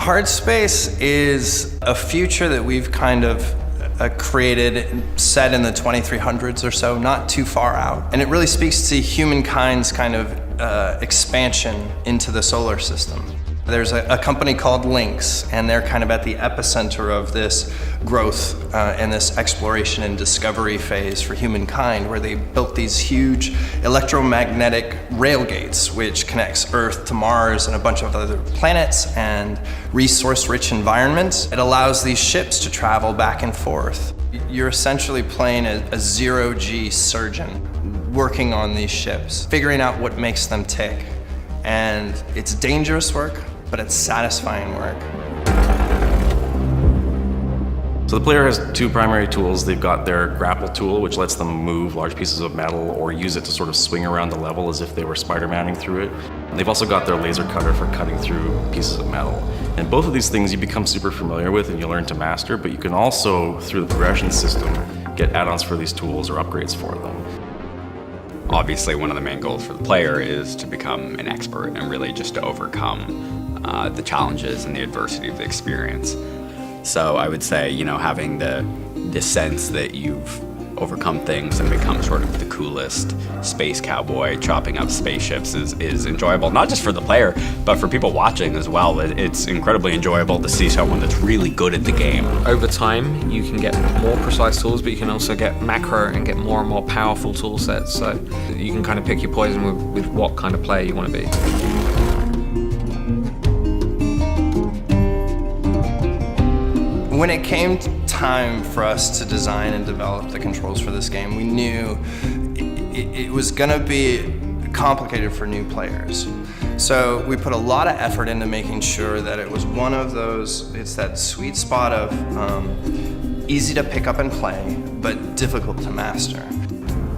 Hardspace is a future that we've kind of created, set in the 2300s or so, not too far out. And it really speaks to humankind's kind of expansion into the solar system. There's a company called Lynx, and they're kind of at the epicenter of this growth and this exploration and discovery phase for humankind, where they built these huge electromagnetic railgates, which connects Earth to Mars and a bunch of other planets and resource-rich environments. It allows these ships to travel back and forth. You're essentially playing a zero-G surgeon working on these ships, figuring out what makes them tick. And it's dangerous work, but it's satisfying work. So the player has two primary tools. They've got their grapple tool, which lets them move large pieces of metal or use it to sort of swing around the level as if they were Spider-Manning through it. And they've also got their laser cutter for cutting through pieces of metal. And both of these things you become super familiar with and you learn to master, but you can also, through the progression system, get add-ons for these tools or upgrades for them. Obviously, one of the main goals for the player is to become an expert and really just to overcome the challenges and the adversity of the experience. So I would say, you know, having the sense that you've overcome things and become sort of the coolest space cowboy chopping up spaceships is enjoyable, not just for the player, but for people watching as well. It's incredibly enjoyable to see someone that's really good at the game. Over time, you can get more precise tools, but you can also get macro and get more and more powerful tool sets. So you can kind of pick your poison with what kind of player you want to be. When it came time for us to design and develop the controls for this game, we knew it was gonna be complicated for new players. So we put a lot of effort into making sure that it was one of those, it's that sweet spot of easy to pick up and play, but difficult to master.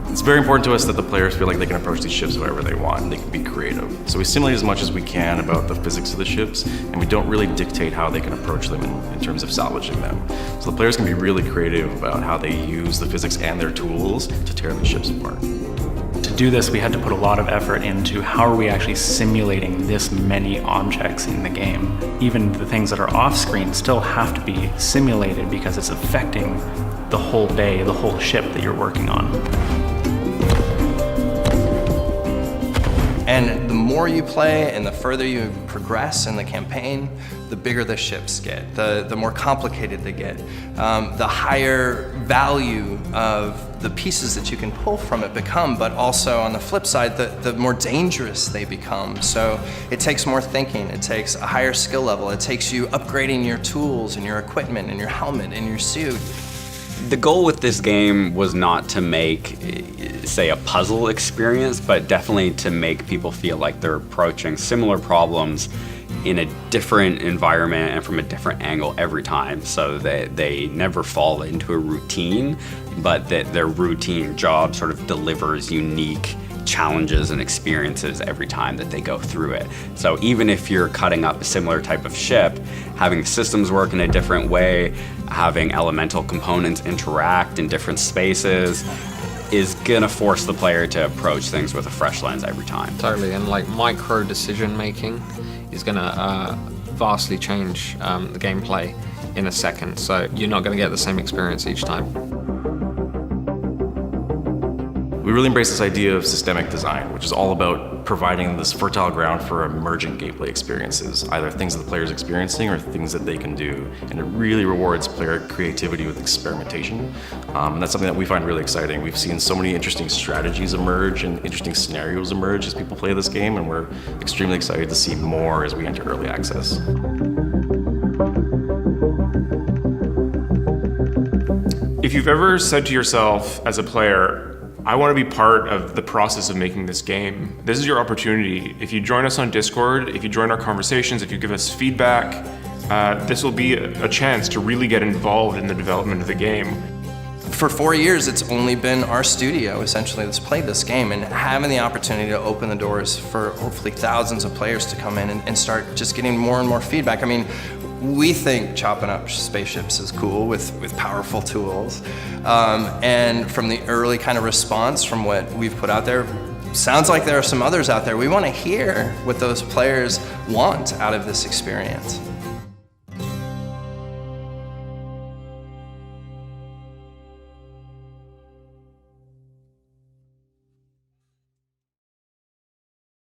It's very important to us that the players feel like they can approach these ships however they want and they can be creative. So we simulate as much as we can about the physics of the ships, and we don't really dictate how they can approach them in terms of salvaging them. So the players can be really creative about how they use the physics and their tools to tear the ships apart. To do this, we had to put a lot of effort into how are we actually simulating this many objects in the game. Even the things that are off screen still have to be simulated because it's affecting the whole bay, the whole ship that you're working on. And the more you play and the further you progress in the campaign, the bigger the ships get, the more complicated they get, the higher value of the pieces that you can pull from it become, but also on the flip side, the more dangerous they become. So it takes more thinking, it takes a higher skill level, it takes you upgrading your tools and your equipment and your helmet and your suit. The goal with this game was not to make, say, a puzzle experience, but definitely to make people feel like they're approaching similar problems in a different environment and from a different angle every time, so that they never fall into a routine, but that their routine job sort of delivers unique challenges and experiences every time that they go through it. So even if you're cutting up a similar type of ship, having the systems work in a different way, having elemental components interact in different spaces, is gonna force the player to approach things with a fresh lens every time. Totally, and like micro decision making is gonna vastly change the gameplay in a second, so you're not gonna get the same experience each time. We really embrace this idea of systemic design, which is all about providing this fertile ground for emergent gameplay experiences, either things that the player's experiencing or things that they can do. And it really rewards player creativity with experimentation. And that's something that we find really exciting. We've seen so many interesting strategies emerge and interesting scenarios emerge as people play this game, and we're extremely excited to see more as we enter early access. If you've ever said to yourself as a player, I want to be part of the process of making this game, this is your opportunity. If you join us on Discord, if you join our conversations, if you give us feedback, this will be a chance to really get involved in the development of the game. For 4 years, it's only been our studio, essentially, that's played this game, and having the opportunity to open the doors for hopefully thousands of players to come in and start just getting more and more feedback. I mean, we think chopping up spaceships is cool with powerful tools. And from the early kind of response from what we've put out there, sounds like there are some others out there. We want to hear what those players want out of this experience.